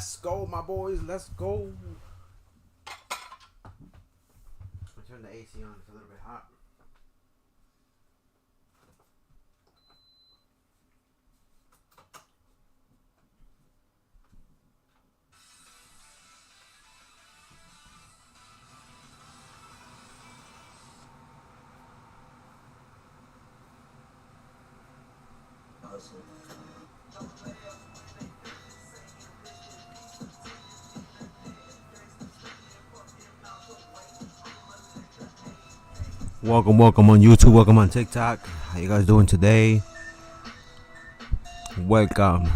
Let's go, my boys. Let's go. I turn the AC on. It's a little bit hot. Welcome on YouTube. Welcome on TikTok. How you guys doing today? Welcome.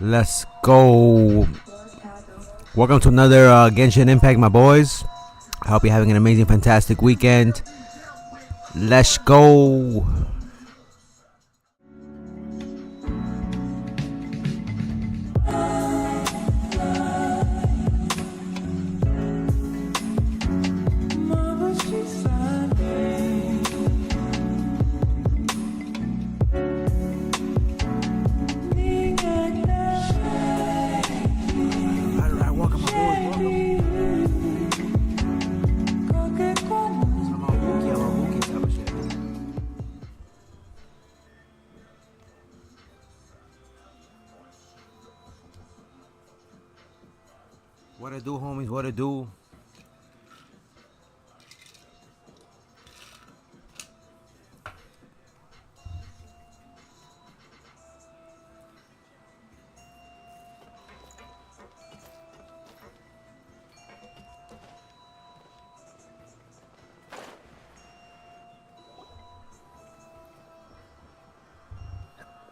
Let's go. Welcome to another Genshin Impact, my boys. I hope you're having an amazing, fantastic weekend. Let's go. What it do, homies? What it do?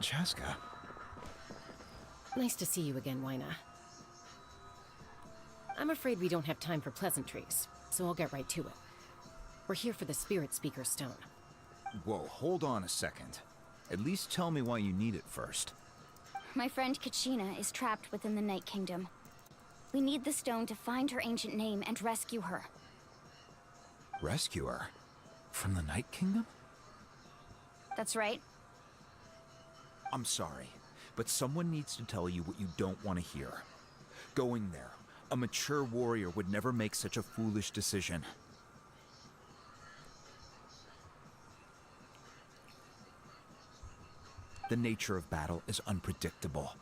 Chaska. Nice to see you again, Wyna. I'm afraid we don't have time for pleasantries, so I'll get right to it. We're here for the Spirit Speaker Stone. Whoa, hold on a second. At least tell me why you need it first. My friend Kachina is trapped within the Night Kingdom. We need the stone to find her ancient name and rescue her. Rescue her? From the Night Kingdom? That's right. I'm sorry, but someone needs to tell you what you don't want to hear. Going there, a mature warrior would never make such a foolish decision. The nature of battle is unpredictable.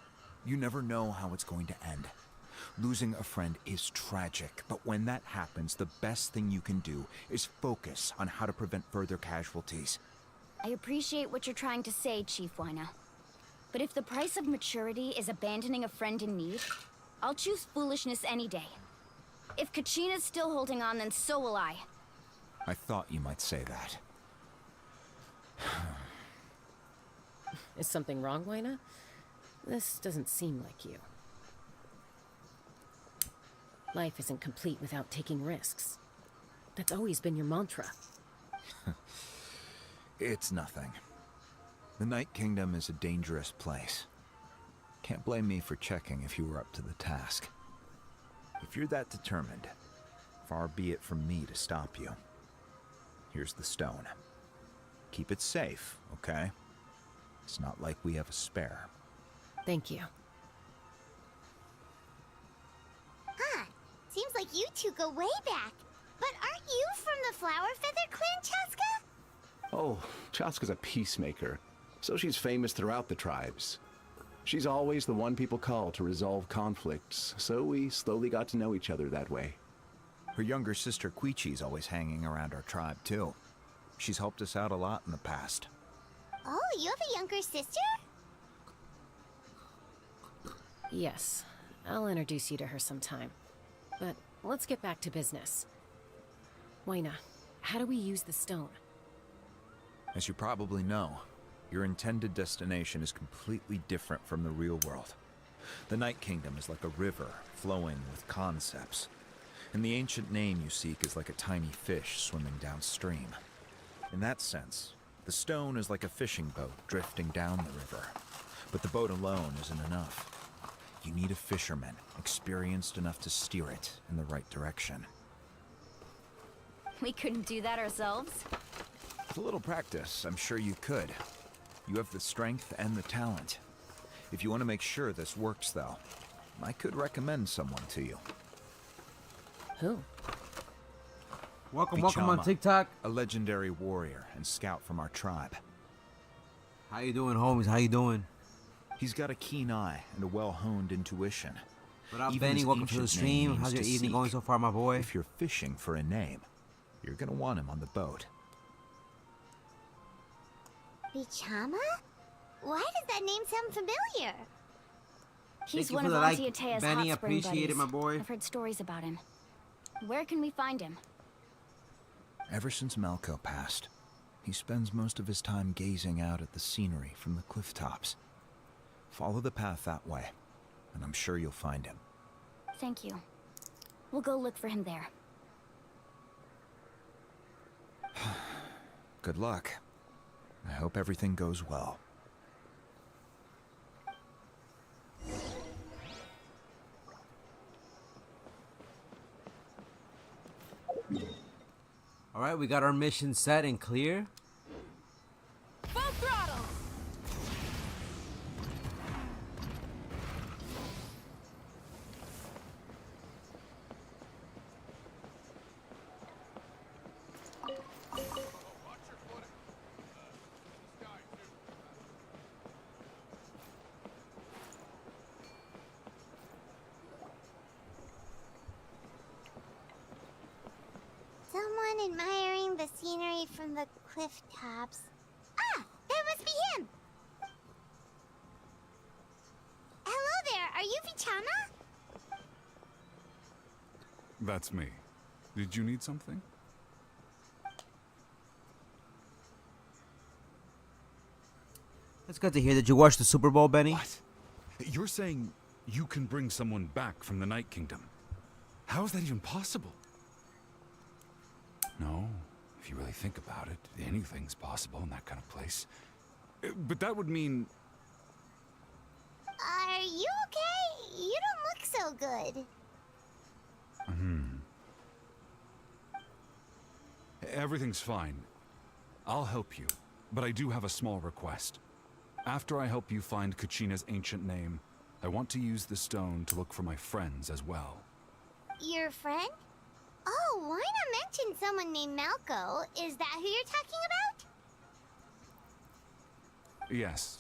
You never know how it's going to end. Losing a friend is tragic, but when that happens, the best thing you can do is focus on how to prevent further casualties. I appreciate what you're trying to say, Chief Wyna. But if the price of maturity is abandoning a friend in need, I'll choose foolishness any day. If Kachina's still holding on, then so will I. I thought you might say that. Is something wrong, Wyna? This doesn't seem like you. Life isn't complete without taking risks. That's always been your mantra. It's nothing. The Night Kingdom is a dangerous place. Can't blame me for checking if you were up to the task. If you're that determined, far be it from me to stop you. Here's the stone. Keep it safe, okay? It's not like we have a spare. Thank you. Huh. Seems like you two go way back. But aren't you from the Flower Feather Clan, Chaska? Oh, Chaska's a peacemaker, so she's famous throughout the tribes. She's always the one people call to resolve conflicts, so we slowly got to know each other that way. Her younger sister Quichi's always hanging around our tribe, too. She's helped us out a lot in the past. Oh, you have a younger sister? Yes, I'll introduce you to her sometime. But let's get back to business. Wyna, how do we use the stone? As you probably know, your intended destination is completely different from the real world. The Night Kingdom is like a river flowing with concepts, and the ancient name you seek is like a tiny fish swimming downstream. In that sense, the stone is like a fishing boat drifting down the river, but the boat alone isn't enough. You need a fisherman experienced enough to steer it in the right direction. We couldn't do that ourselves. With a little practice, I'm sure you could. You have the strength and the talent. If you want to make sure this works, though, I could recommend someone to you. Who? Welcome on Bichama, TikTok. a legendary warrior and scout from our tribe. How you doing, homies? How you doing? He's got a keen eye and a well-honed intuition. What up, Even Benny? his Welcome to the ancient stream. name How's your means to evening going seek. so far, my boy? If you're fishing for a name, you're gonna want him on the boat. Bichama? Why does that name sound familiar? He's you one for of the like, Auntie Atea's Benny. hot spring Appreciate it, buddies. my boy. I've heard stories about him. Where can we find him? Ever since Malco passed, he spends most of his time gazing out at the scenery from the cliff tops. Follow the path that way, and I'm sure you'll find him. Thank you. We'll go look for him there. Good luck. I hope everything goes well. All right, we got our mission set and clear. Full throttle! Someone admiring the scenery from the cliff tops. Ah! That must be him! Hello there, are you Bichama? That's me. Did you need something? It's good to hear that you watched the Super Bowl, Benny. What? You're saying you can bring someone back from the Night Kingdom? How is that even possible? No, if you really think about it, anything's possible in that kind of place. But that would mean... Are you okay? You don't look so good. Everything's fine. I'll help you, but I do have a small request. After I help you find Kachina's ancient name, I want to use the stone to look for my friends as well. Your friend? Oh, why not mention someone named Malco? Is that who you're talking about? Yes,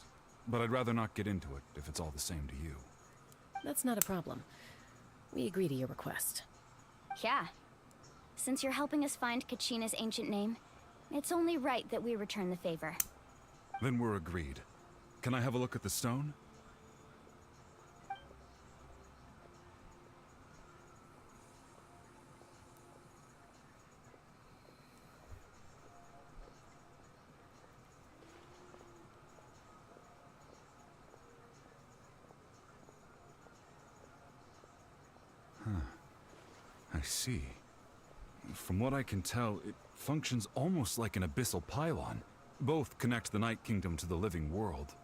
but I'd rather not get into it if it's all the same to you. That's not a problem. We agree to your request. Yeah. Since you're helping us find Kachina's ancient name, it's only right that we return the favor. Then we're agreed. Can I have a look at the stone? I see. From what I can tell, it functions almost like an abyssal pylon. Both connect the Night Kingdom to the living world.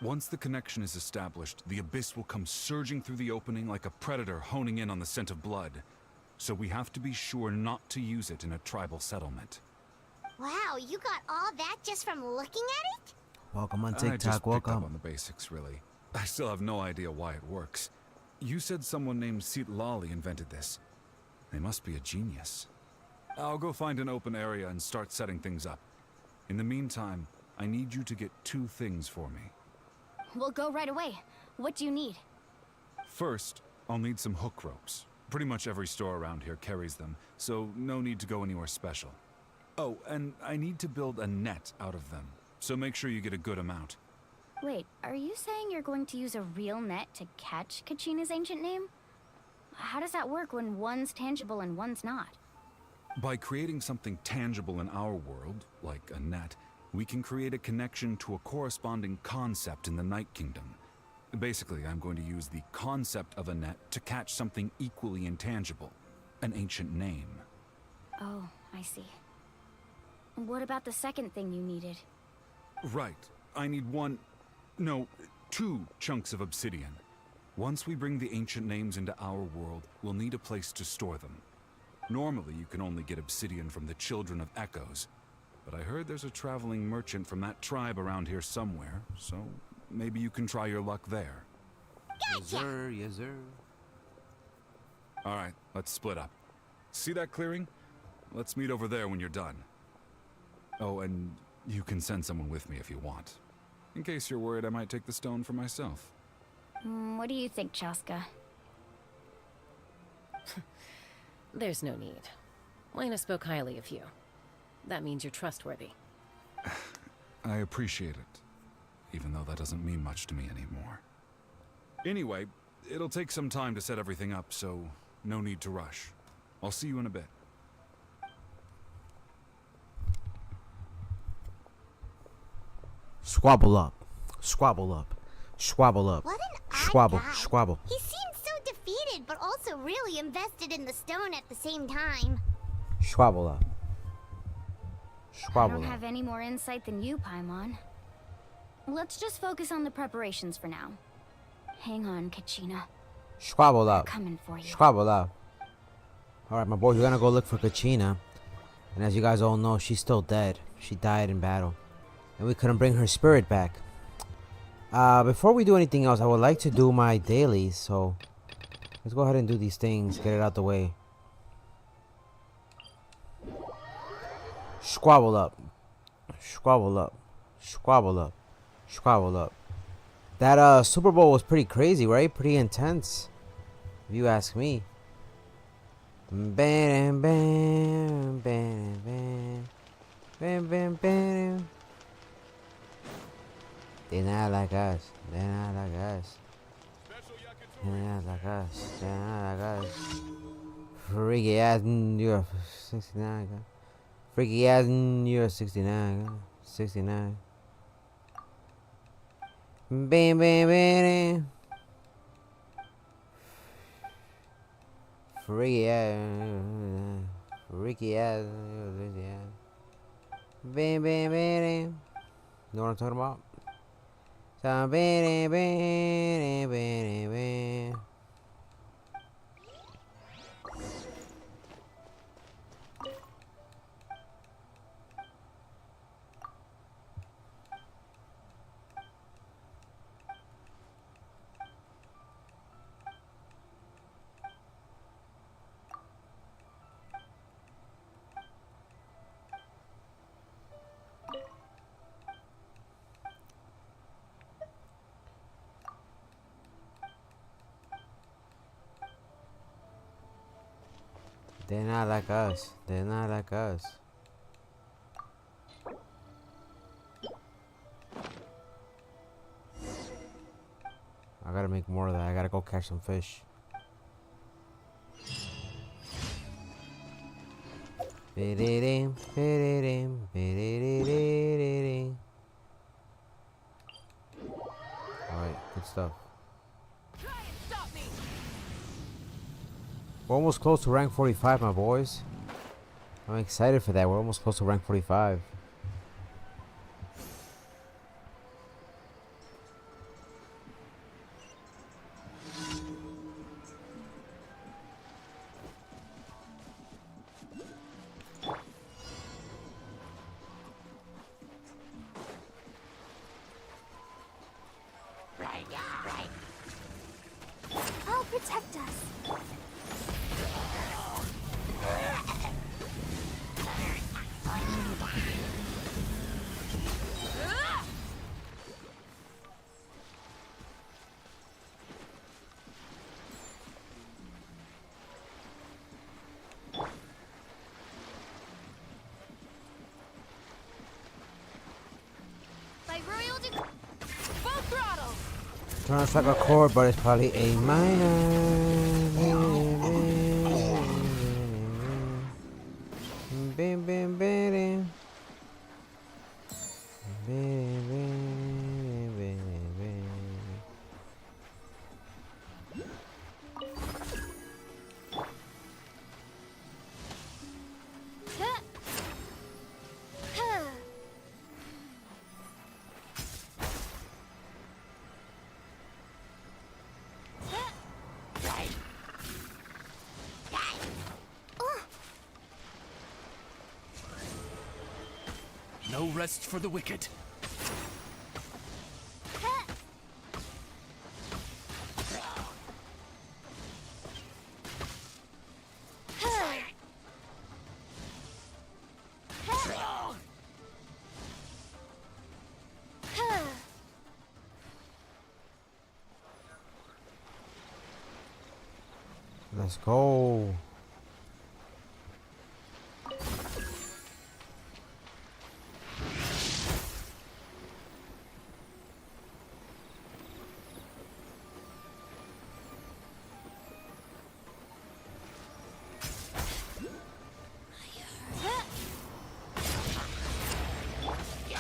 Once the connection is established, the abyss will come surging through the opening like a predator honing in on the scent of blood. So we have to be sure not to use it in a tribal settlement. Wow, you got all that just from looking at it? Welcome on I just TikTok. picked up Welcome. on the basics, really. I still have no idea why it works. You said someone named Seat Lali invented this. They must be a genius. I'll go find an open area and start setting things up. In the meantime, I need you to get 2 things for me. We'll go right away. What do you need? First, I'll need some hook ropes. Pretty much every store around here carries them, so no need to go anywhere special. Oh, and I need to build a net out of them, so make sure you get a good amount. Wait, are you saying you're going to use a real net to catch Kachina's ancient name? How does that work when one's tangible and one's not? By creating something tangible in our world, like a net, we can create a connection to a corresponding concept in the Night Kingdom. Basically, I'm going to use the concept of a net to catch something equally intangible, an ancient name. Oh, I see. What about the second thing you needed? Right. I need 2 chunks of obsidian. Once we bring the ancient names into our world, we'll need a place to store them. Normally, you can only get obsidian from the Children of Echoes, but I heard there's a traveling merchant from that tribe around here somewhere, so maybe you can try your luck there. Yes, sir. Yes, sir. Alright, let's split up. See that clearing? Let's meet over there when you're done. Oh, and you can send someone with me if you want. In case you're worried I might take the stone for myself. What do you think, Chaska? There's no need. Wayna spoke highly of you. That means you're trustworthy. I appreciate it, even though that doesn't mean much to me anymore. Anyway, it'll take some time to set everything up, so no need to rush. I'll see you in a bit. Squabble up. Squabble up. Squabble up. What an odd Squabble. guy. Squabble. He seems so defeated, but also really invested in the stone at the same time. Squabble up. I Squabble don't up. have any more insight than you, Paimon. Let's just focus on the preparations for now. Hang on, Kachina. Squabble up. Coming for you. Squabble up. Alright, my boys, we're gonna go look for Kachina. And as you guys all know, she's still dead. She died in battle. And we couldn't bring her spirit back. Before we do anything else, I would like to do my dailies. So, let's go ahead and do these things. Get it out the way. Squabble up. Squabble up. Squabble up. Squabble up. That Super Bowl was pretty crazy, right? Pretty intense, if you ask me. Bam, bam, bam, bam, bam, bam, bam. They're not like us. They're not like us. They're not like us. They're not like us. Freaky ass, you're 69. Freaky ass, you're 69. 69. Bam, bam, bam. Freaky ass. Freaky ass. Bam, bam, bam. You know what I'm talking about? Bam, bam, bam, bam, bam. They're not like us. They're not like us. I gotta make more of that. I gotta go catch some fish. Alright, good stuff. We're almost close to rank 45, my boys. I'm excited for that. We're almost close to rank 45. I'll protect us. By royal full throttle! Sounds like a chord, but it's probably A minor. Bam, bam, bam. Bam, bam, bam, bam. No rest for the wicked. Let's go.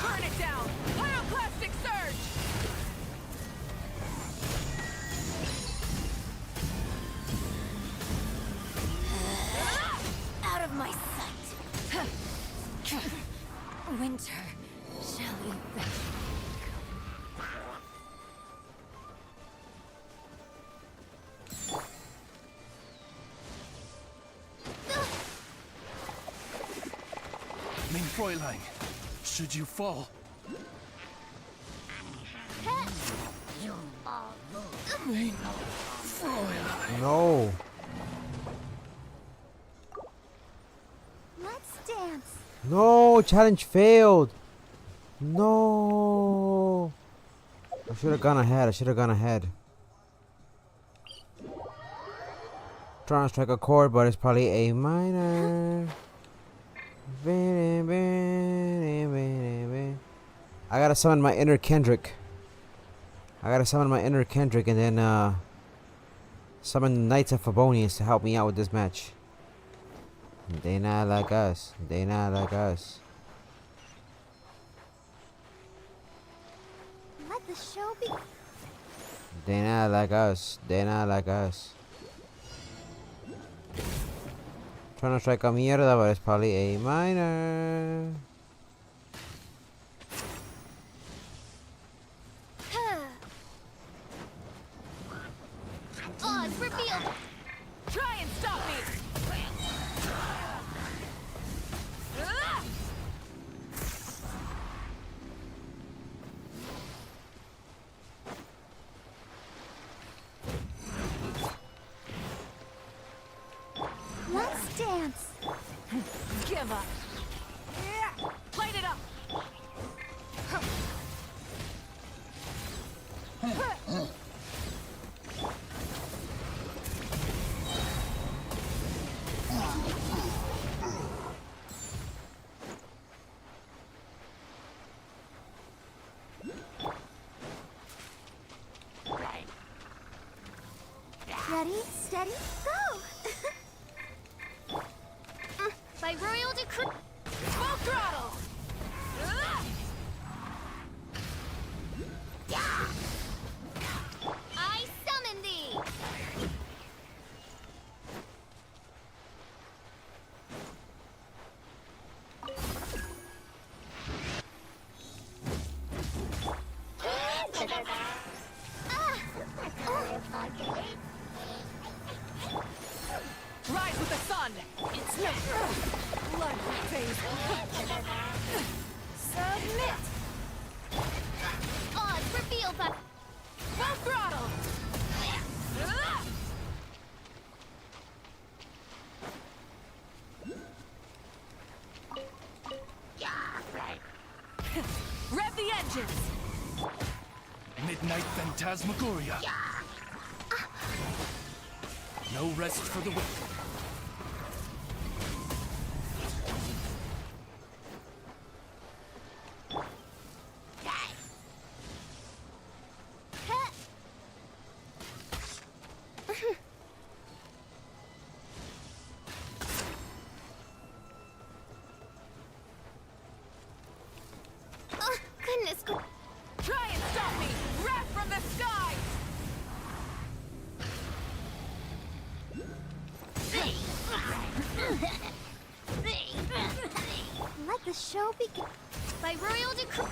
Burn it down! Pyroclastic surge! Out of my sight. Winter shall eat Mein Fräulein, should you fall, Mein Fräulein. No. Let's dance. No, challenge failed. No. I should have gone ahead. Trying to strike a chord, but it's probably A minor. I gotta summon my inner Kendrick. And then summon the Knights of Favonius to help me out with this match. They not like us. They not like us. Let the show be. They not like us. They not like us. Trying to strike a mierda, but it's probably A minor. Odds revealed. Try and stop me! Let's dance. Give up! Light it up! Ready, steady, go. By royal decree. Full throttle! I summon thee. Rise with the sun! It's no blood phase. Submit. Odds revealed by. Full throttle! Rev the engines! Midnight Phantasmagoria. No rest for the wicked. Goodness. Try and stop me! Wrath from the sky! Let the show begin. By royal decree.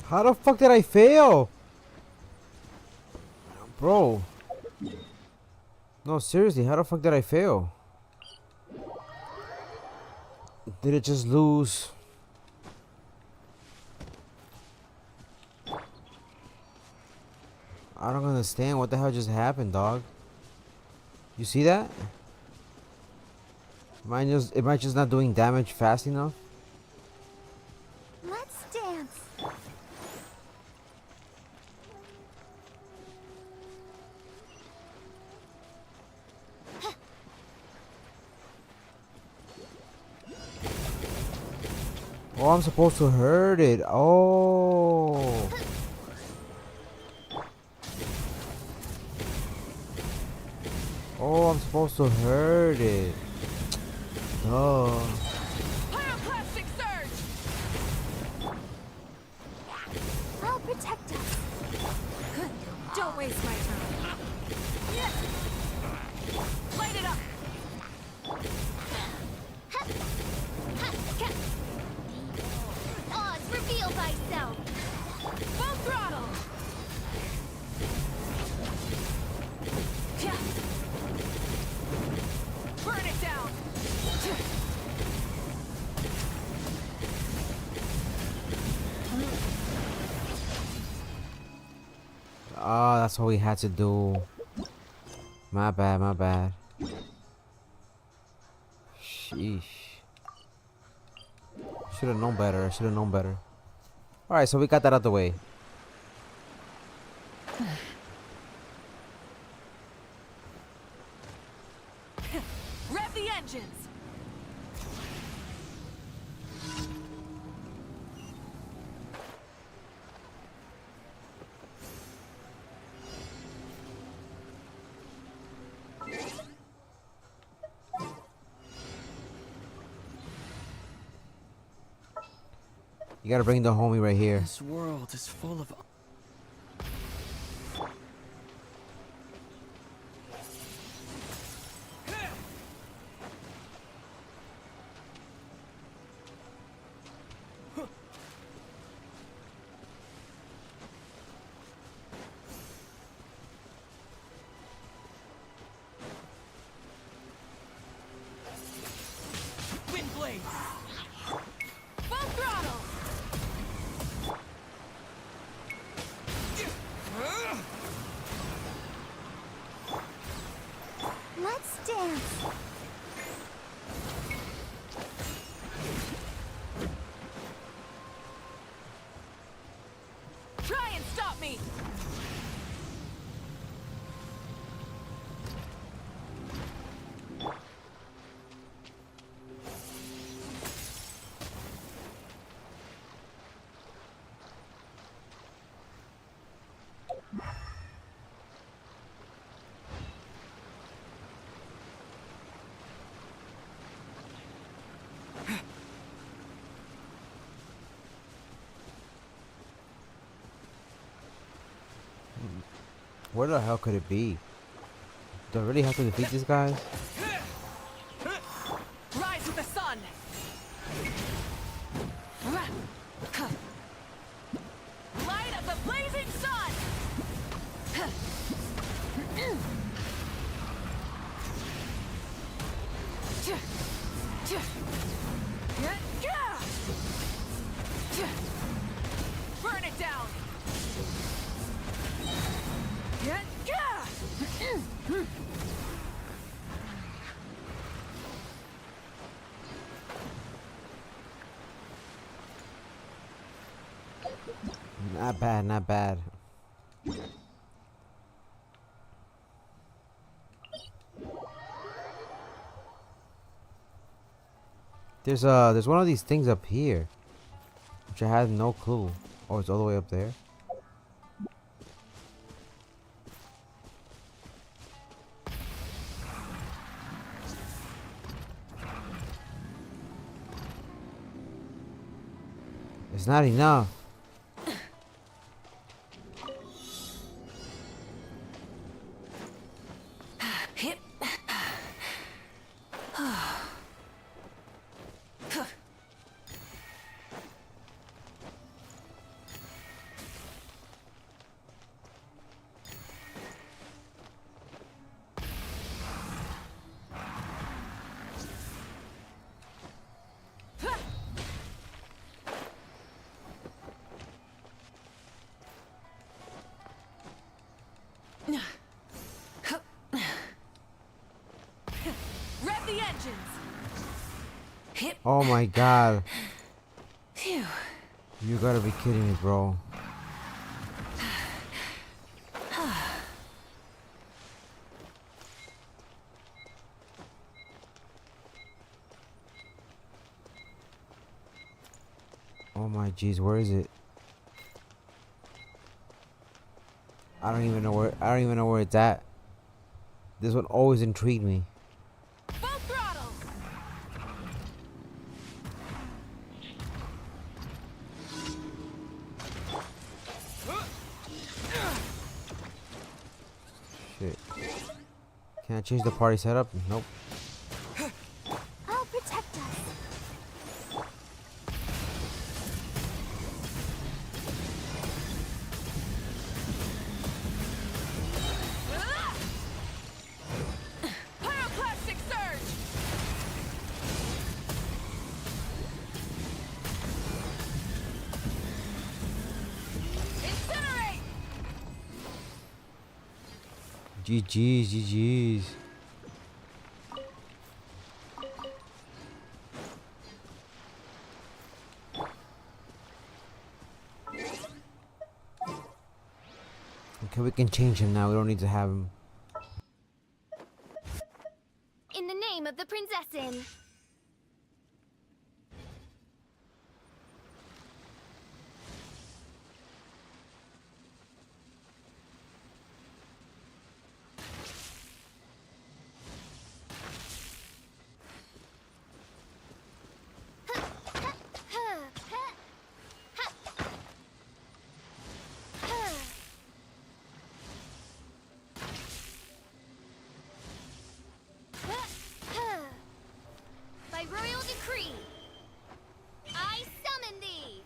How the fuck did I fail? Bro. No, seriously, how the fuck did I fail? Did it just lose? I don't understand what the hell just happened, dog. You see that? Am I just not doing damage fast enough? Let's dance. Oh, I'm supposed to hurt it. Oh. Oh, I'm supposed to hurt it. Oh. Pyroclastic surge! I'll protect us. Don't waste my time. Light it up! Oz, reveal thyself. Full throttle! Burn it down! Ah, that's what we had to do. My bad, my bad. Sheesh. Should have known better. I should have known better. Alright, so we got that out the way. Rev the engines! You gotta bring the homie right here. This world is full of Wind blade! Full throttle! Let's dance. Try and stop me! Where the hell could it be? Do I really have to defeat these guys? Rise with the sun! Light of the blazing sun! Burn it down! Not bad, not bad. There's one of these things up here, which I had no clue. Oh, it's all the way up there. It's not enough. Rev the engines! Oh my god. Phew. You gotta be kidding me, bro. Oh my jeez, where is it? I don't even know where it's at. This one always intrigued me. Full throttle! Shit. Can I change the party setup? Nope. I'll protect us. Pyroclastic surge! Incinerate! GG's. Okay, we can change him now. We don't need to have him. In the name of the Prinzessin. By royal decree, I summon thee.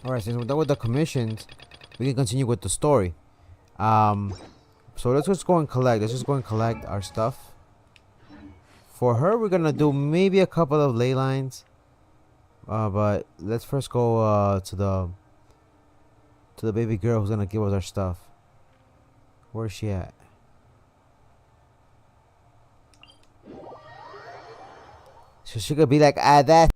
Alright, since we're done with the commissions, we can continue with the story. So let's just go and collect. Let's just go and collect our stuff. For her, we're gonna do maybe a couple of ley lines. But let's first go to the baby girl who's gonna give us our stuff. Where's she at? So she could be like, ah, that.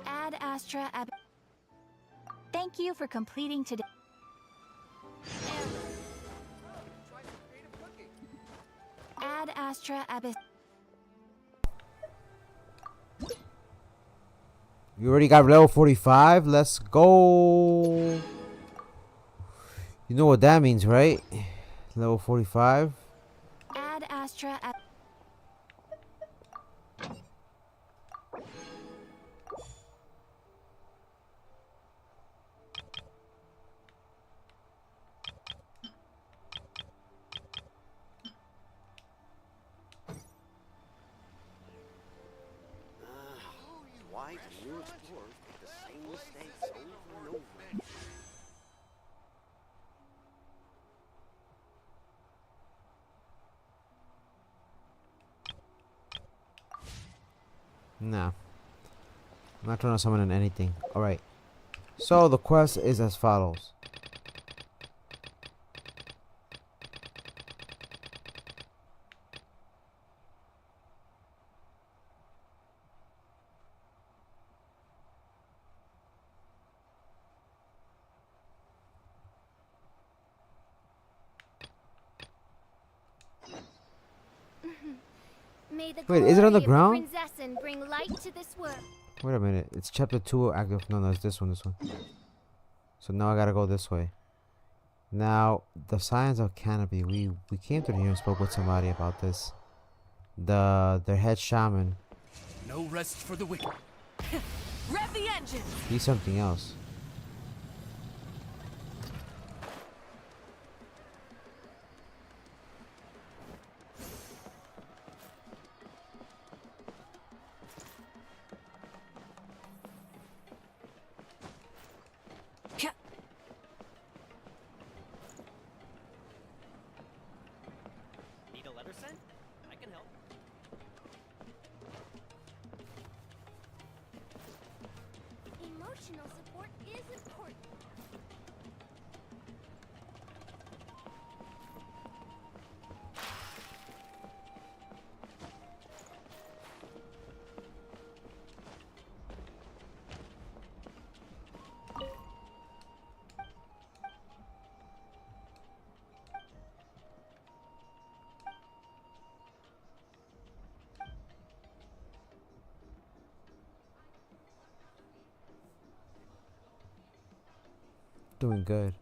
Ad Astra Ab. Thank you for completing today. Ad Astra Abyss. You already got level 45. Let's go. You know what that means, right? Level 45. Ad Astra Ab. Why do new explorers make the same mistakes over and over? Nah. I'm not trying to summon in anything. Alright. So the quest is as follows. May the Wait, is it on the glory ground? of the Prinzessin bring light to this world. Wait a minute. It's chapter 2 active. No, it's this one. So now I gotta go this way. Now, the Science of Canopy. We came to here and spoke with somebody about this. Their head shaman. No rest for the wicked. Rev the engine! He's something else. Need a letter sent? I can help. Emotional support is important. Doing good.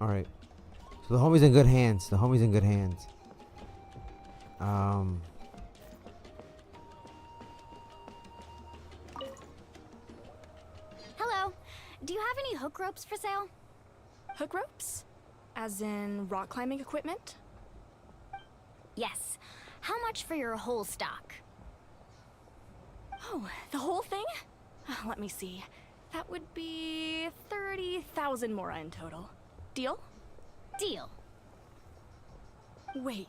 All right. So the homie's in good hands. The homie's in good hands. Hello. Do you have any hook ropes for sale? Hook ropes? As in rock climbing equipment? Yes. How much for your whole stock? Oh, the whole thing? Let me see. That would be 30,000 mora in total. Deal? Deal. Wait,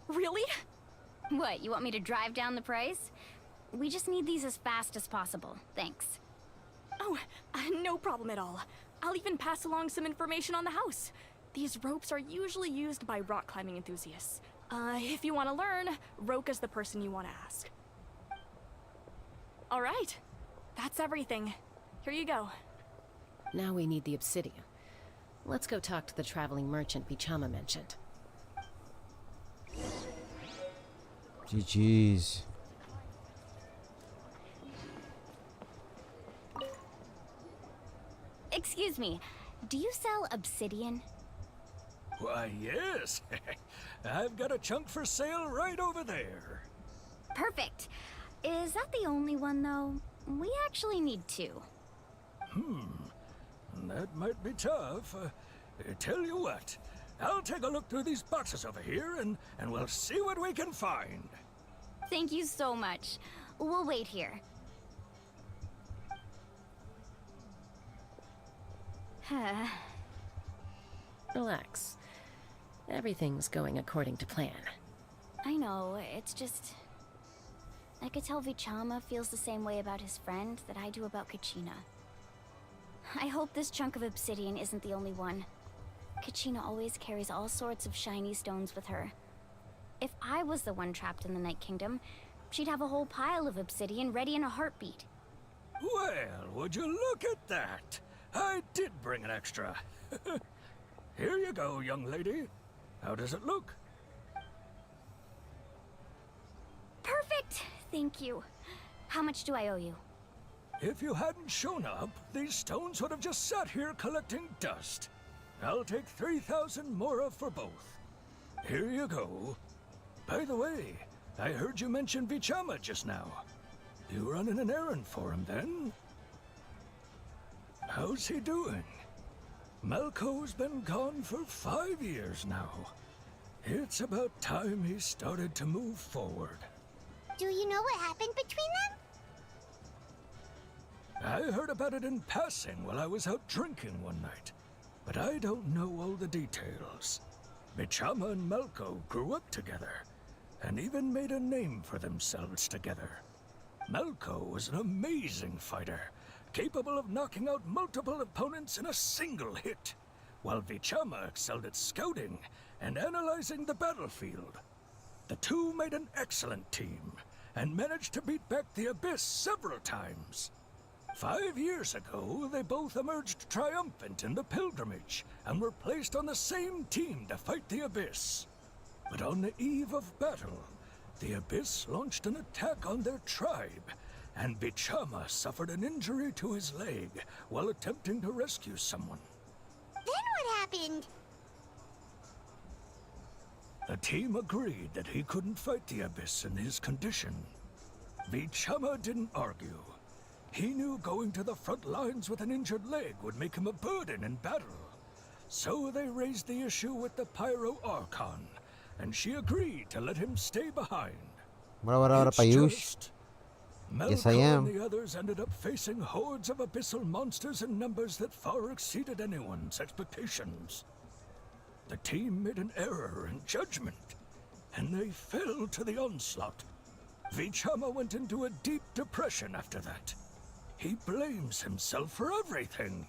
really? What, you want me to drive down the price? We just need these as fast as possible. Thanks. Oh, no problem at all. I'll even pass along some information on the house. These ropes are usually used by rock climbing enthusiasts. If you want to learn, Roka's the person you want to ask. All right, that's everything. Here you go. Now we need the obsidian. Let's go talk to the traveling merchant Bichama mentioned. GG's. Excuse me, do you sell obsidian? Why, yes. I've got a chunk for sale right over there. Perfect. Is that the only one, though? We actually need two. That might be tough. Tell you what, I'll take a look through these boxes over here and we'll see what we can find. Thank you so much. We'll wait here. Relax. Everything's going according to plan. I know, it's just... I could tell Vichama feels the same way about his friend that I do about Kachina. I hope this chunk of obsidian isn't the only one. Kachina always carries all sorts of shiny stones with her. If I was the one trapped in the Night Kingdom, she'd have a whole pile of obsidian ready in a heartbeat. Well, would you look at that? I did bring an extra. Here you go, young lady. How does it look? Perfect! Thank you. How much do I owe you? If you hadn't shown up, these stones would have just sat here collecting dust. I'll take 3,000 mora for both. Here you go. By the way, I heard you mention Vichama just now. You running an errand for him then? How's he doing? Malco's been gone for 5 years now. It's about time he started to move forward. Do you know what happened between them? I heard about it in passing while I was out drinking one night, but I don't know all the details. Bichama and Malco grew up together, and even made a name for themselves together. Malco was an amazing fighter, capable of knocking out multiple opponents in a single hit, while Vichama excelled at scouting and analyzing the battlefield. The two made an excellent team, and managed to beat back the Abyss several times. 5 years ago, they both emerged triumphant in the pilgrimage and were placed on the same team to fight the Abyss. But on the eve of battle, the Abyss launched an attack on their tribe, and Bichama suffered an injury to his leg while attempting to rescue someone. Then what happened? The team agreed that he couldn't fight the Abyss in his condition. Bichama didn't argue. He knew going to the front lines with an injured leg would make him a burden in battle. So they raised the issue with the Pyro Archon, and she agreed to let him stay behind. It's Payush. just Yes, I Melkor am. and the others ended up facing hordes of abyssal monsters in numbers that far exceeded anyone's expectations. The team made an error in judgment, and they fell to the onslaught. Vichama went into a deep depression after that. He blames himself for everything.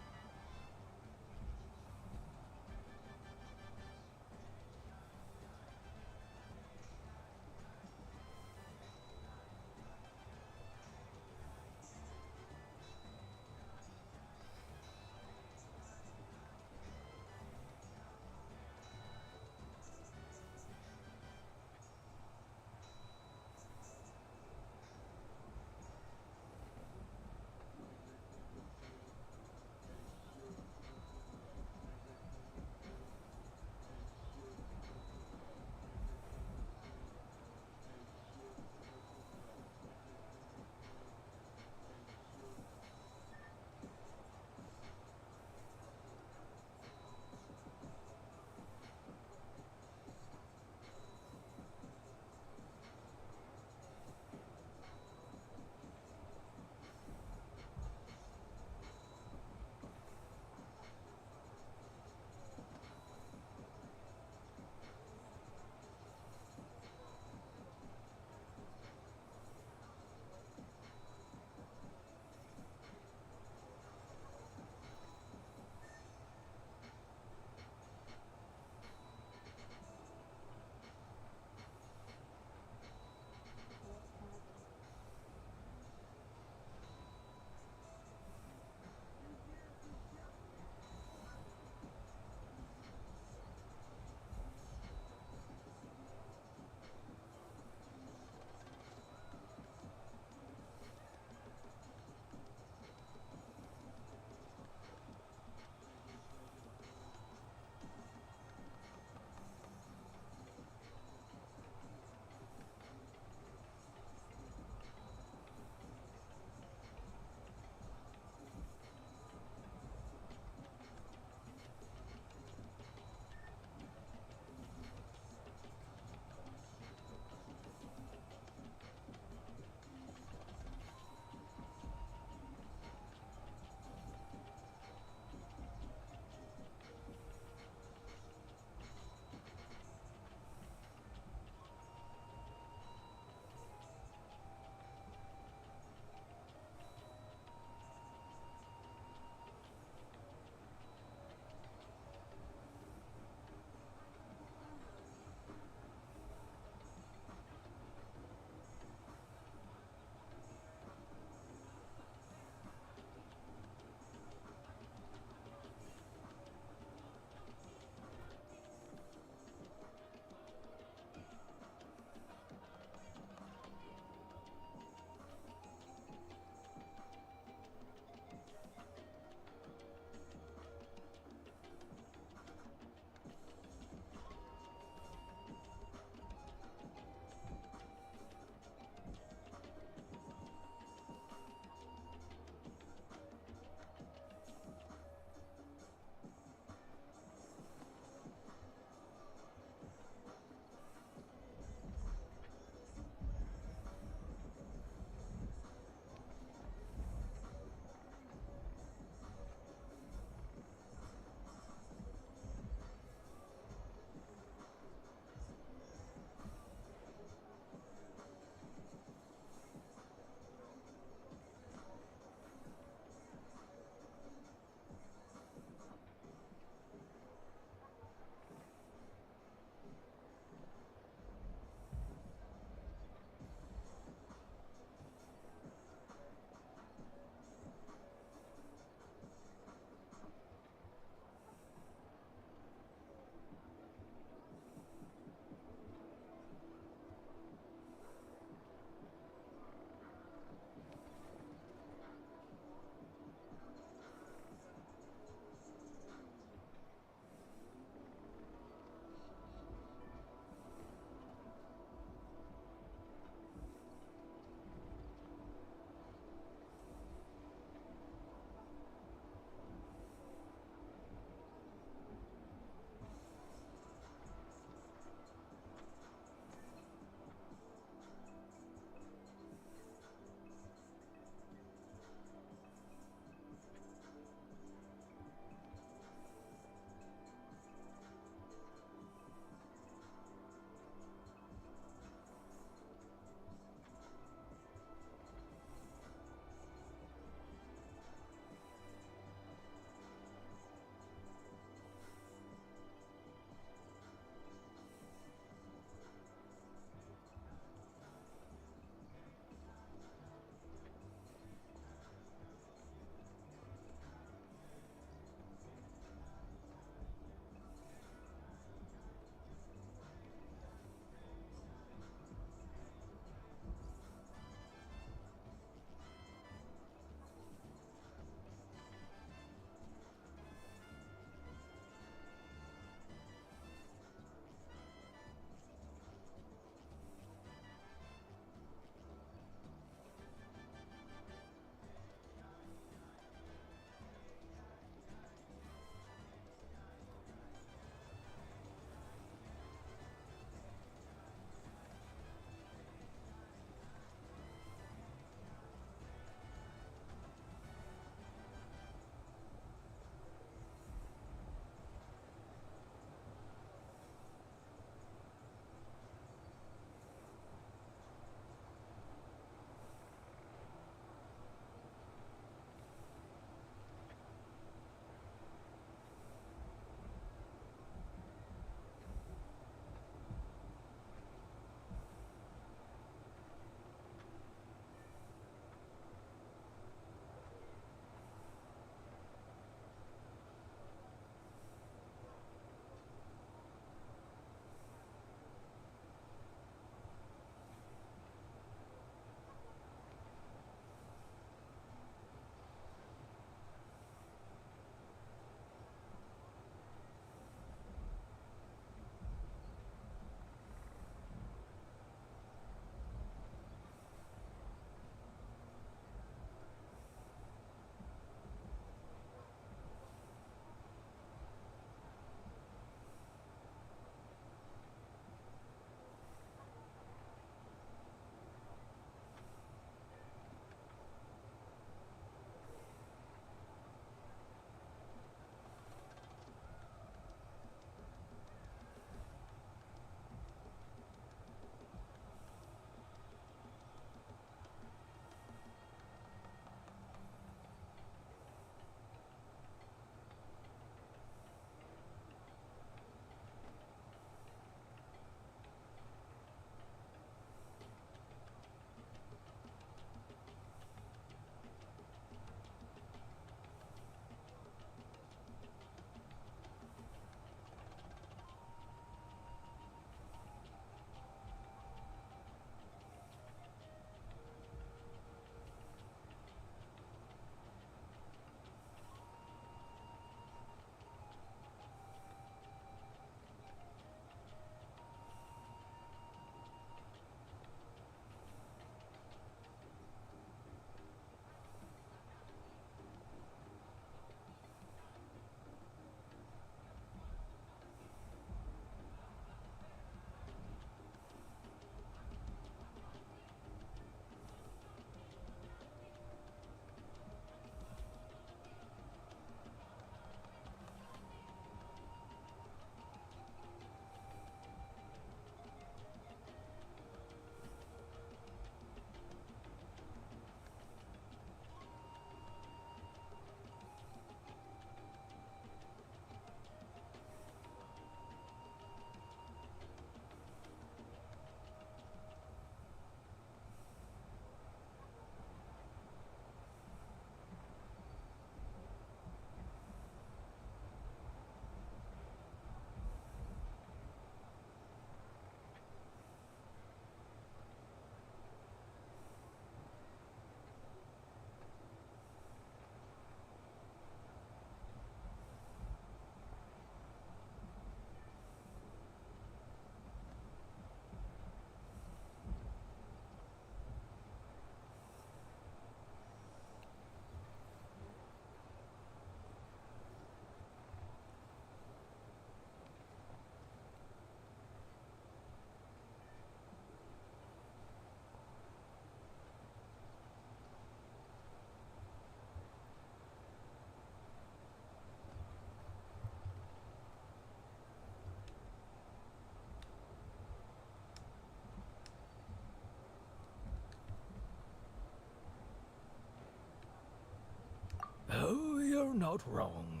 not wrong.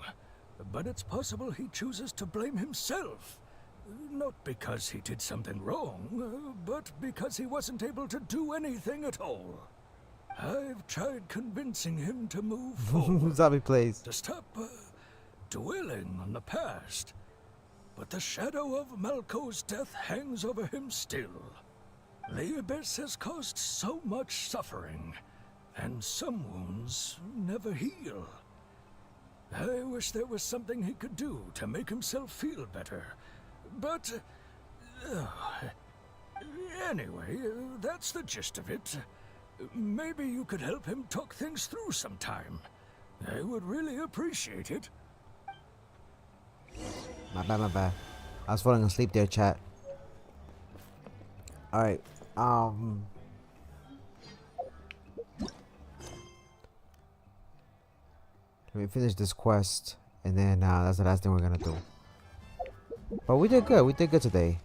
But it's possible he chooses to blame himself. Not because he did something wrong, but because he wasn't able to do anything at all. I've tried convincing him to move forward, Zombie plays. to stop dwelling on the past. But the shadow of Malco's death hangs over him still. The Abyss has caused so much suffering, and some wounds never heal. I wish there was something he could do to make himself feel better. But, anyway, that's the gist of it. Maybe you could help him talk things through sometime. I would really appreciate it. My bad, my bad. I was falling asleep there, chat. Alright, let me finish this quest, and then that's the last thing we're gonna do. But we did good today.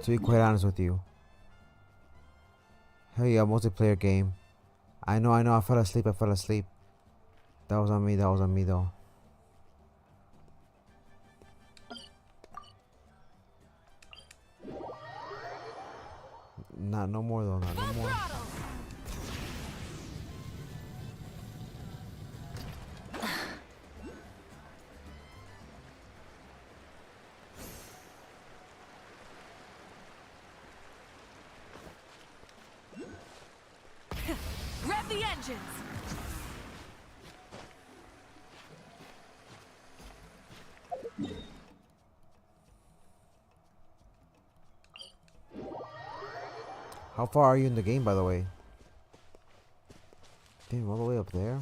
To be quite honest with you. Hell yeah, multiplayer game. I know, I fell asleep. That was on me though. No more though, no more. Rev the engines! How far are you in the game, by the way? Damn, all the way up there?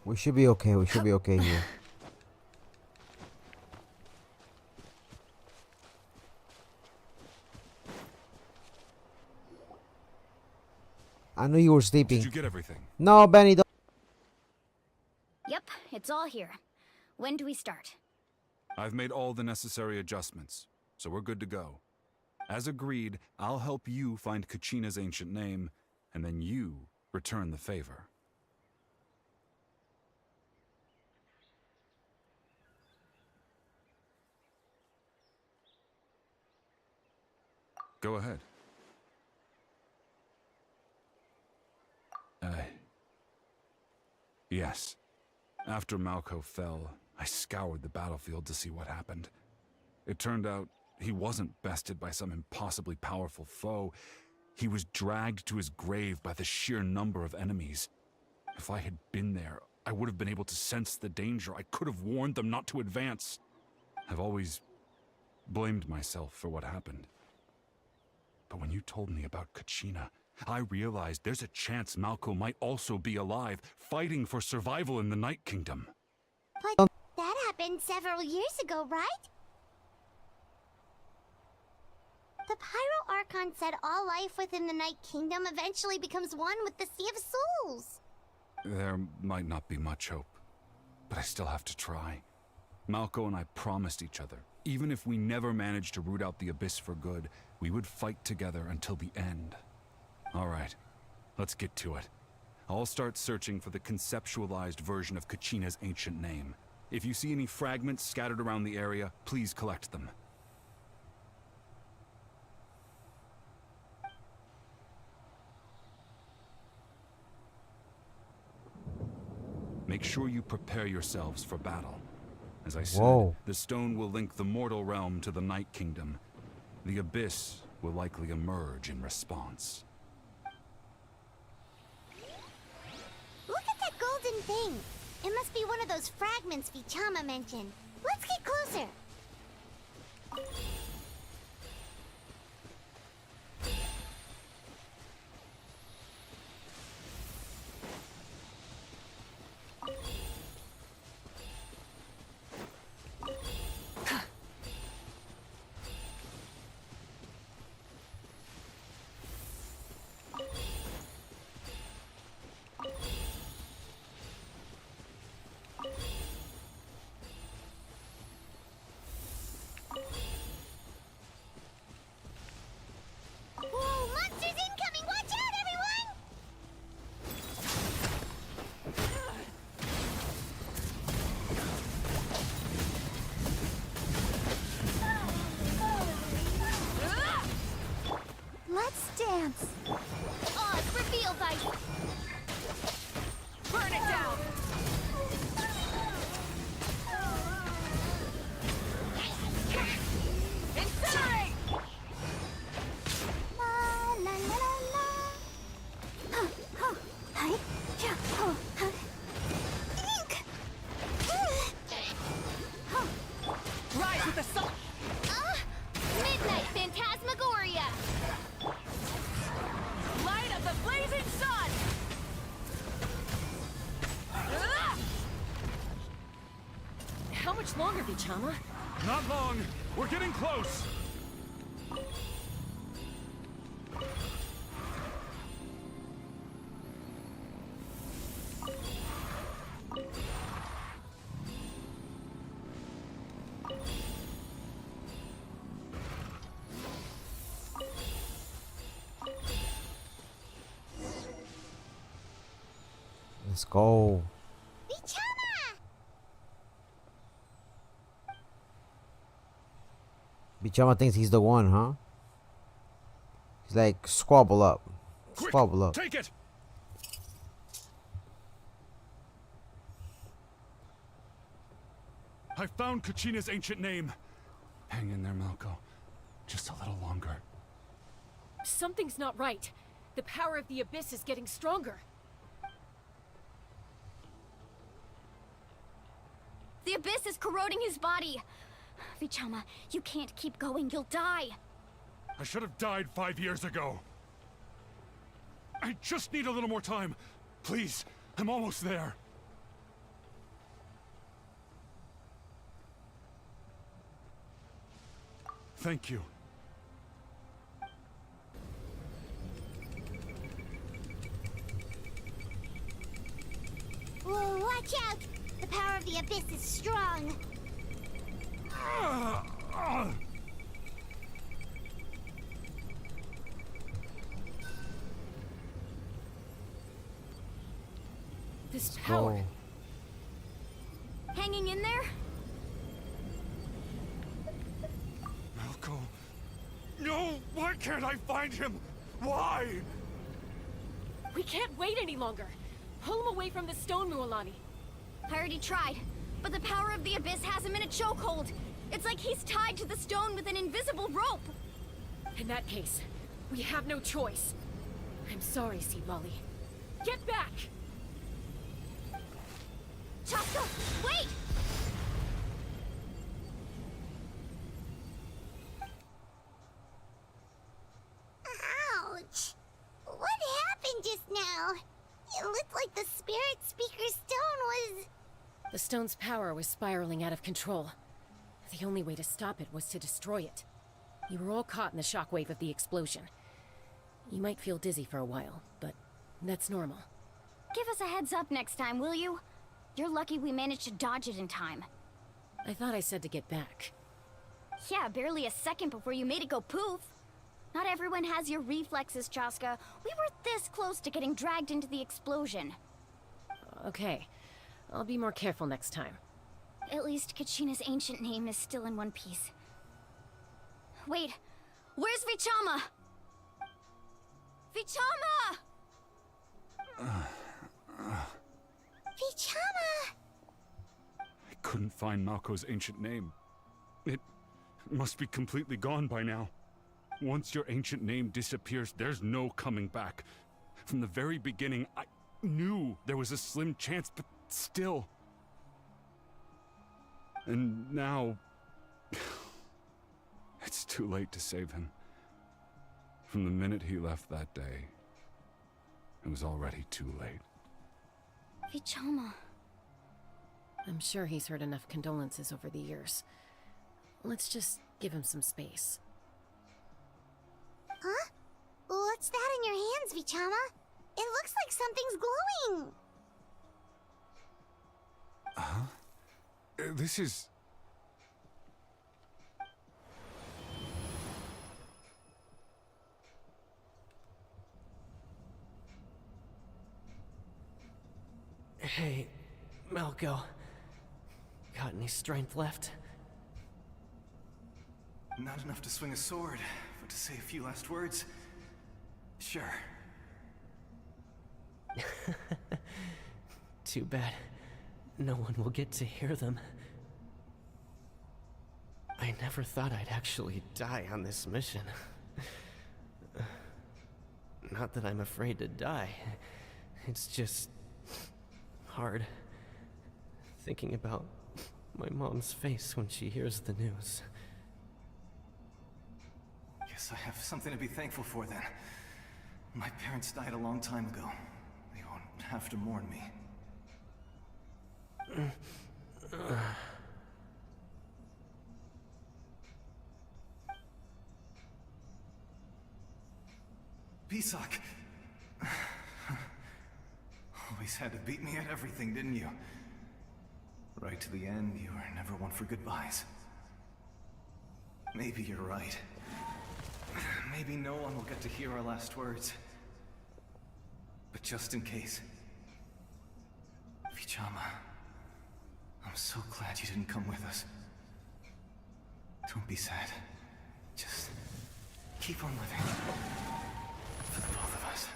We should be okay. We should be okay here. I knew you were sleeping. Did you get everything? No, Benny, don't. Yep, it's all here. When do we start? I've made all the necessary adjustments, so we're good to go. As agreed, I'll help you find Kachina's ancient name, and then you return the favor. Go ahead. Yes. After Malco fell, I scoured the battlefield to see what happened. It turned out he wasn't bested by some impossibly powerful foe. He was dragged to his grave by the sheer number of enemies. If I had been there, I would have been able to sense the danger. I could have warned them not to advance. I've always blamed myself for what happened. But when you told me about Kachina, I realized there's a chance Malco might also be alive, fighting for survival in the Night Kingdom. But that happened several years ago, right? The Pyro Archon said all life within the Night Kingdom eventually becomes one with the Sea of Souls. There might not be much hope, but I still have to try. Malco and I promised each other, even if we never managed to root out the Abyss for good, we would fight together until the end. All right, let's get to it. I'll start searching for the conceptualized version of Kachina's ancient name. If you see any fragments scattered around the area, please collect them. Make sure you prepare yourselves for battle. As I said, the stone will link the mortal realm to the Night Kingdom. The Abyss will likely emerge in response. Look at that golden thing. It must be one of those fragments Vichama mentioned. Let's get closer. Let's dance. Oh, it's reveal dice. Burn it down! Incinerate! La la la la la. Huh, huh, hi, yeah, huh, huh. Ink. Huh. Rise with the sun! Midnight Phantasmagoria. Light of the blazing sun! How much longer, Vichama? Not long. We're getting close. Let's go. Bichama! Bichama thinks he's the one, huh? He's like, squabble up. Quick, Squabble up. take it. I found Kachina's ancient name. Hang in there, Malco. Just a little longer. Something's not right. The power of the Abyss is getting stronger. The Abyss is corroding his body. Vichama, you can't keep going. You'll die. I should have died 5 years ago. I just need a little more time. Please, I'm almost there. Thank you. Whoa, watch out! The power of the Abyss is strong. This power. Hanging in there? Malco. No! Why can't I find him? Why? We can't wait any longer. Pull him away from the stone, Mualani. I already tried, but the power of the Abyss has him in a chokehold. It's like he's tied to the stone with an invisible rope. In that case, we have no choice. I'm sorry, Seed Molly. Get back! Chaska, wait! Ouch! What happened just now? It looked like the Spirit Speaker's stone was... The stone's power was spiraling out of control. The only way to stop it was to destroy it. You were all caught in the shockwave of the explosion. You might feel dizzy for a while, but that's normal. Give us a heads up next time, will you? You're lucky we managed to dodge it in time. I thought I said to get back. Yeah, barely a second before you made it go poof. Not everyone has your reflexes, Chaska. We were this close to getting dragged into the explosion. Okay, I'll be more careful next time. At least Kachina's ancient name is still in one piece. Wait, where's Vichama? Vichama! Bichama! I couldn't find Malco's ancient name. It must be completely gone by now. Once your ancient name disappears, there's no coming back. From the very beginning, I knew there was a slim chance, but still. And now... it's too late to save him. From the minute he left that day, it was already too late. Vichama. I'm sure he's heard enough condolences over the years. Let's just give him some space. Huh? What's that in your hands, Vichama? It looks like something's glowing. This is... Hey, Malco. Got any strength left? Not enough to swing a sword, but to say a few last words. Sure. Too bad. No one will get to hear them. I never thought I'd actually die on this mission. Not that I'm afraid to die. It's just hard thinking about my mom's face when she hears the news. Guess I have something to be thankful for then. My parents died a long time ago. They won't have to mourn me. Pisak! Always had to beat me at everything, didn't you? Right to the end, you were never one for goodbyes. Maybe you're right. Maybe no one will get to hear our last words. But just in case... Vichama, I'm so glad you didn't come with us. Don't be sad. Just keep on living. For the both of us.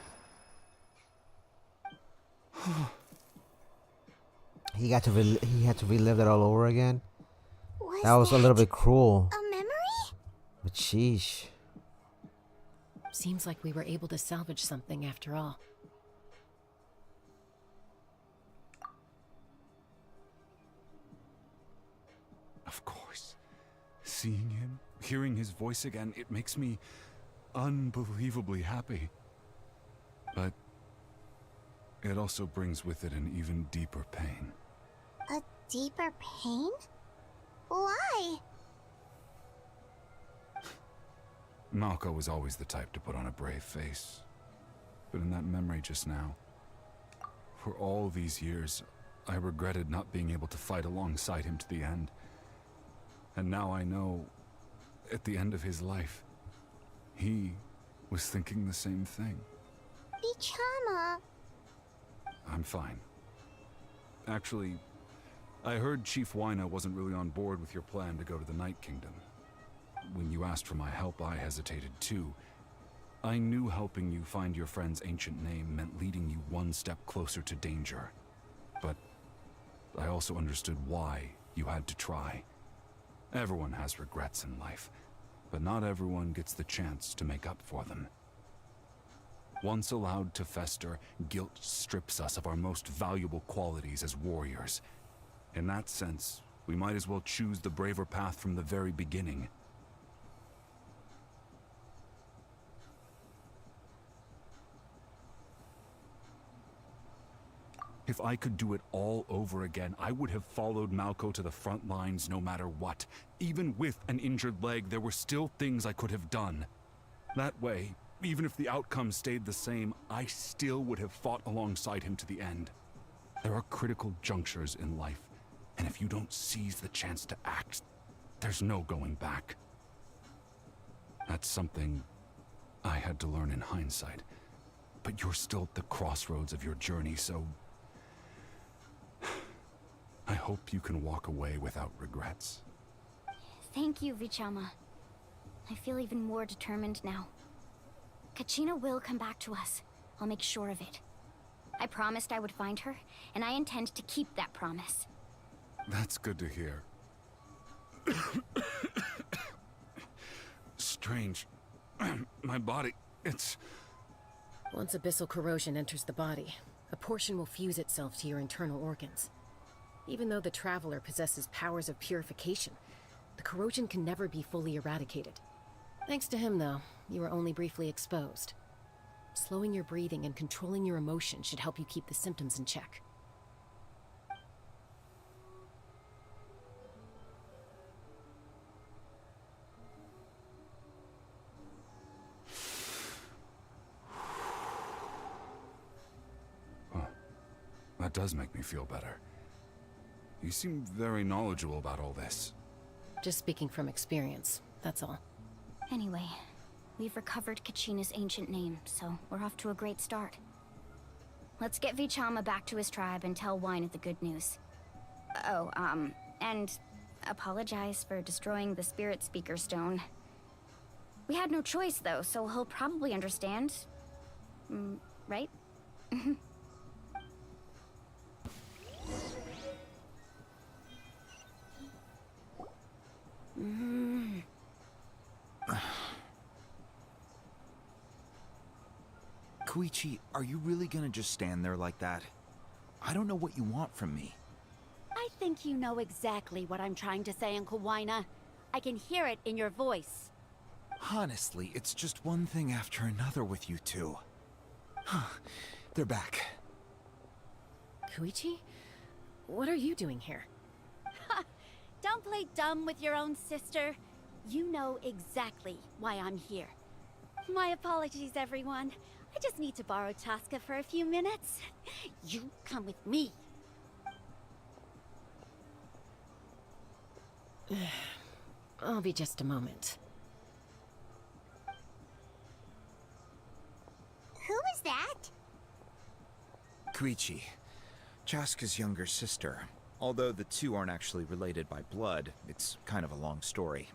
He had to relive that all over again. That was a little bit cruel. a memory? But sheesh. Seems like we were able to salvage something after all. Of course. Seeing him, hearing his voice again, it makes me unbelievably happy. But it also brings with it an even deeper pain. A deeper pain? Why? Malko was always the type to put on a brave face. But in that memory just now, for all these years, I regretted not being able to fight alongside him to the end. And now I know, at the end of his life, he was thinking the same thing. Vichama. I'm fine. Actually, I heard Chief Wyna wasn't really on board with your plan to go to the Night Kingdom. When you asked for my help, I hesitated too. I knew helping you find your friend's ancient name meant leading you one step closer to danger. But I also understood why you had to try. Everyone has regrets in life, but not everyone gets the chance to make up for them. Once allowed to fester, guilt strips us of our most valuable qualities as warriors. In that sense, we might as well choose the braver path from the very beginning. If I could do it all over again, I would have followed Malko to the front lines no matter what. Even with an injured leg, there were still things I could have done. That way, even if the outcome stayed the same, I still would have fought alongside him to the end. There are critical junctures in life, and if you don't seize the chance to act, there's no going back. That's something I had to learn in hindsight. But you're still at the crossroads of your journey, so I hope you can walk away without regrets. Thank you, Vichama. I feel even more determined now. Kachina will come back to us. I'll make sure of it. I promised I would find her, and I intend to keep that promise. That's good to hear. Strange. My body, it's... Once abyssal corrosion enters the body, a portion will fuse itself to your internal organs. Even though the Traveler possesses powers of purification, the corrosion can never be fully eradicated. Thanks to him, though, you were only briefly exposed. Slowing your breathing and controlling your emotions should help you keep the symptoms in check. Huh. That does make me feel better. You seem very knowledgeable about all this. Just speaking from experience, that's all. Anyway, we've recovered Kachina's ancient name, so we're off to a great start. Let's get Vichama back to his tribe and tell Wyna the good news. Oh, and apologize for destroying the Spirit Speaker Stone. We had no choice, though, so he'll probably understand. right? Koichi, are you really gonna just stand there like that? I don't know what you want from me. I think you know exactly what I'm trying to say, Uncle Wina. I can hear it in your voice. Honestly, it's just one thing after another with you two. They're back. Koichi? What are you doing here? Don't play dumb with your own sister. You know exactly why I'm here. My apologies, everyone. I just need to borrow Chaska for a few minutes. You come with me. I'll be just a moment. Who is that? Koichi, Chaska's younger sister. Although the two aren't actually related by blood, it's kind of a long story.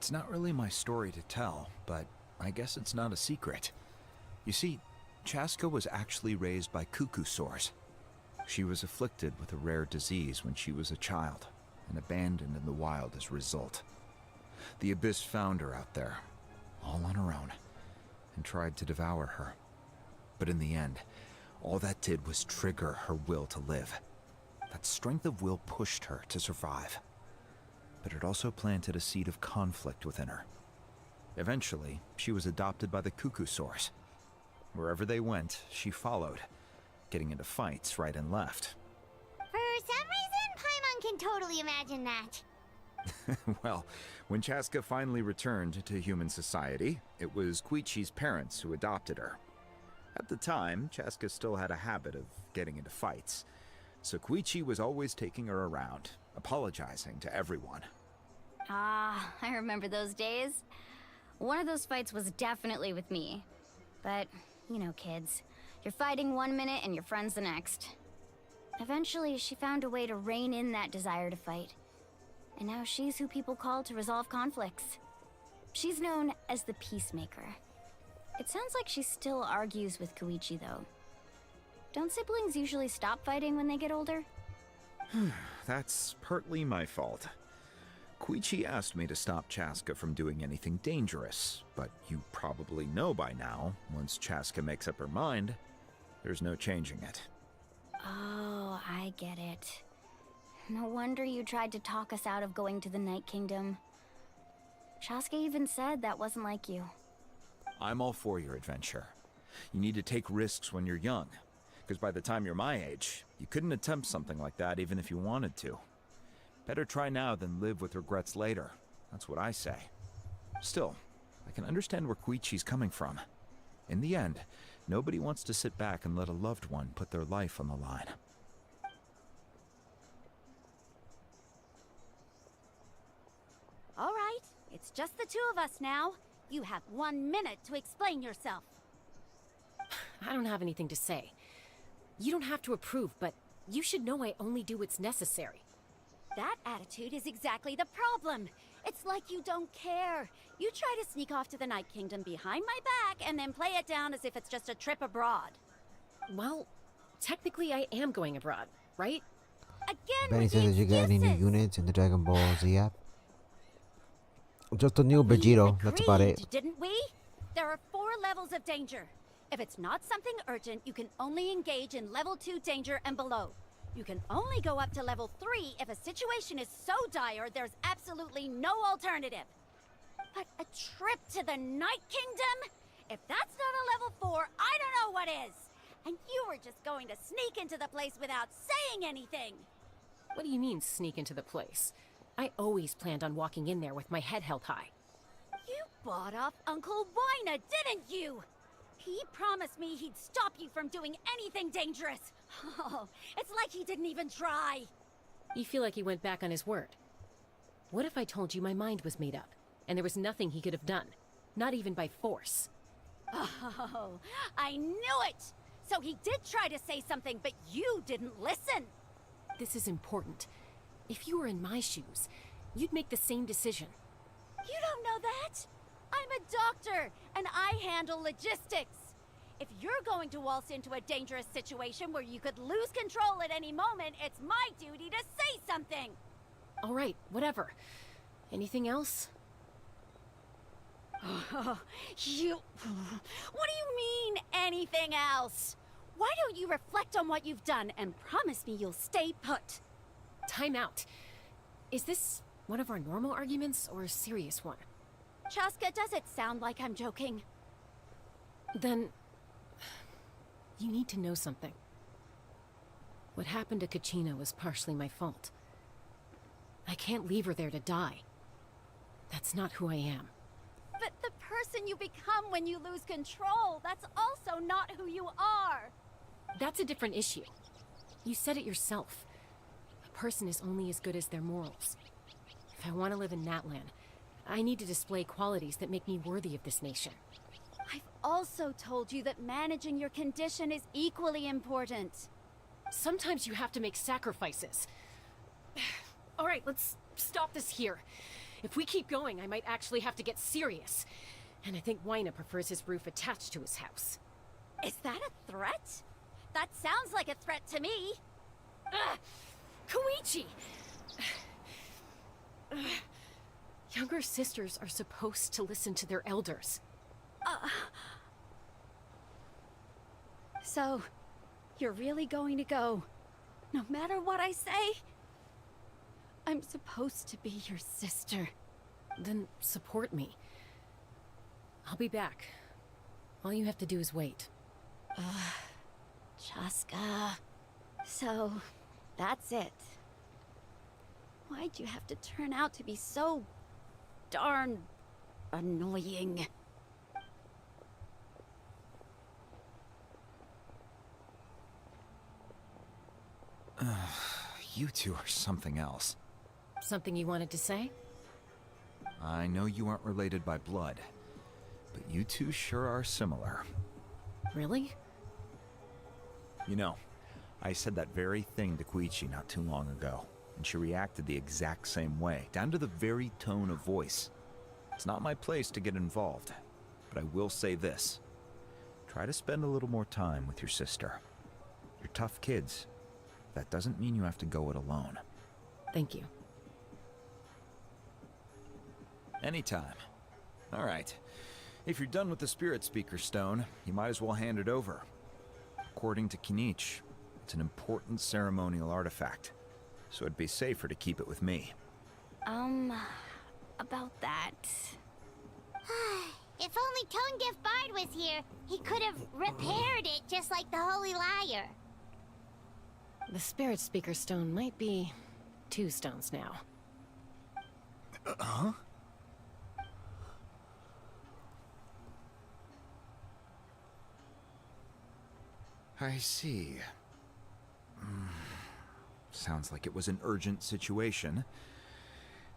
It's not really my story to tell, but I guess it's not a secret. You see, Chaska was actually raised by cuckoo sores. She was afflicted with a rare disease when she was a child, and abandoned in the wild as a result. The Abyss found her out there, all on her own, and tried to devour her. But in the end, all that did was trigger her will to live. That strength of will pushed her to survive. But it also planted a seed of conflict within her. Eventually, she was adopted by the cuckoo sores. Wherever they went, she followed, getting into fights right and left. For some reason, Paimon can totally imagine that. Well, when Chaska finally returned to human society, it was Koichi's parents who adopted her. At the time, Chaska still had a habit of getting into fights, so Koichi was always taking her around, apologizing to everyone. Ah, I remember those days. One of those fights was definitely with me. But, you know, kids. You're fighting one minute and your friend's the next. Eventually, she found a way to rein in that desire to fight. And now she's who people call to resolve conflicts. She's known as the Peacemaker. It sounds like she still argues with Koichi, though. Don't siblings usually stop fighting when they get older? That's partly my fault. Koichi asked me to stop Chaska from doing anything dangerous, but you probably know by now, once Chaska makes up her mind, there's no changing it. Oh, I get it. No wonder you tried to talk us out of going to the Night Kingdom. Chaska even said that wasn't like you. I'm all for your adventure. You need to take risks when you're young, because by the time you're my age, you couldn't attempt something like that even if you wanted to. Better try now than live with regrets later. That's what I say. Still, I can understand where Koichi's coming from. In the end, nobody wants to sit back and let a loved one put their life on the line. All right, it's just the two of us now. You have 1 minute to explain yourself. I don't have anything to say. You don't have to approve, but you should know I only do what's necessary. That attitude is exactly the problem. It's like you don't care. You try to sneak off to the Night Kingdom behind my back and then play it down as if it's just a trip abroad. Well, technically I am going abroad, right? Again, Benny with says, the did you get any new excuses. units in the Dragon Ball Z app? Just a new Vegito, that's about it. Agreed, didn't we? There are 4 levels of danger. If it's not something urgent, you can only engage in level 2 danger and below. You can only go up to level 3 if a situation is so dire there's absolutely no alternative. But a trip to the Night Kingdom? If that's not a level 4, I don't know what is. And you were just going to sneak into the place without saying anything. What do you mean, sneak into the place? I always planned on walking in there with my head held high. You bought off Uncle Wina, didn't you? He promised me he'd stop you from doing anything dangerous. Oh, it's like he didn't even try. You feel like he went back on his word. What if I told you my mind was made up, and there was nothing he could have done? Not even by force. Oh, I knew it! So he did try to say something, but you didn't listen. This is important. If you were in my shoes, you'd make the same decision. You don't know that? I'm a doctor, and I handle logistics. If you're going to waltz into a dangerous situation where you could lose control at any moment, it's my duty to say something. All right, whatever. Anything else? Oh, you... What do you mean, anything else? Why don't you reflect on what you've done and promise me you'll stay put? Time out. Is this one of our normal arguments or a serious one? Chaska, does it sound like I'm joking? Then... you need to know something. What happened to Kachina was partially my fault. I can't leave her there to die. That's not who I am. But the person you become when you lose control, that's also not who you are. That's a different issue. You said it yourself. A person is only as good as their morals. If I want to live in Natlan, I need to display qualities that make me worthy of this nation. I've also told you that managing your condition is equally important. Sometimes you have to make sacrifices. All right, let's stop this here. If we keep going, I might actually have to get serious. And I think Waina prefers his roof attached to his house. Is that a threat? That sounds like a threat to me. Koichi! Younger sisters are supposed to listen to their elders. So, you're really going to go, no matter what I say? I'm supposed to be your sister. Then support me. I'll be back. All you have to do is wait. Chaska. So, that's it. Why'd you have to turn out to be so darn annoying? You two are something else. Something you wanted to say? I know you aren't related by blood, but you two sure are similar. Really? You know, I said that very thing to Koichi not too long ago, and she reacted the exact same way, down to the very tone of voice. It's not my place to get involved, but I will say this. Try to spend a little more time with your sister. You're tough kids. That doesn't mean you have to go it alone. Thank you. Anytime. All right. If you're done with the Spirit Speaker Stone, you might as well hand it over. According to Kinich, it's an important ceremonial artifact, so it'd be safer to keep it with me. About that. If only Tonegif Bard was here, he could have repaired it just like the Holy Liar. The Spirit Speaker Stone might be 2 stones now. Huh? I see. Sounds like it was an urgent situation.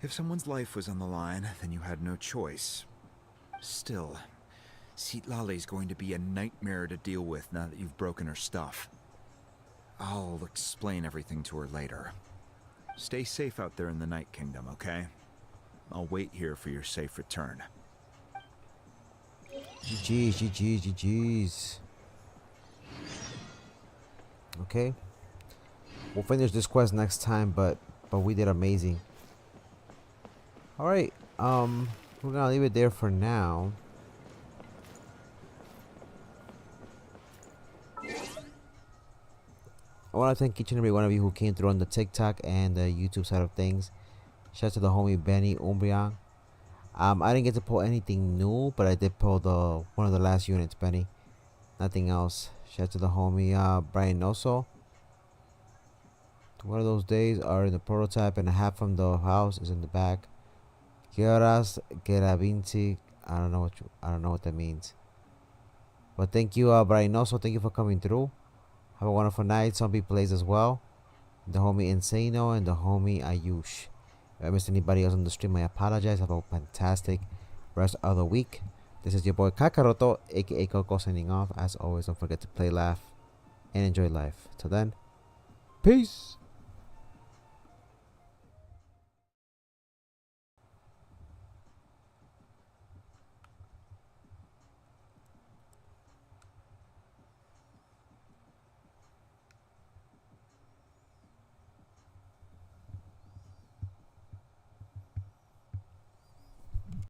If someone's life was on the line, then you had no choice. Still, Citlali's going to be a nightmare to deal with now that you've broken her stuff. I'll explain everything to her later. Stay safe out there in the Night Kingdom, okay? I'll wait here for your safe return. GG's. Okay. We'll finish this quest next time, but we did amazing. Alright, we're gonna leave it there for now. I want to thank each and every one of you who came through on the TikTok and the YouTube side of things. Shout out to the homie Benny Umbrian. I didn't get to pull anything new, but I did pull the one of the last units, Benny. Nothing else. Shout out to the homie Brian Noso. One of those days are in the prototype and half from the house is in the back. Kioras Geravinci. I don't know what that means. But thank you, Brian Noso. Thank you for coming through. Have a wonderful night. Zombie plays as well. The homie Insano and the homie Ayush. If I missed anybody else on the stream, I apologize. Have a fantastic rest of the week. This is your boy Kakaroto, aka Coco, signing off. As always, don't forget to play, laugh, and enjoy life. Till then, peace.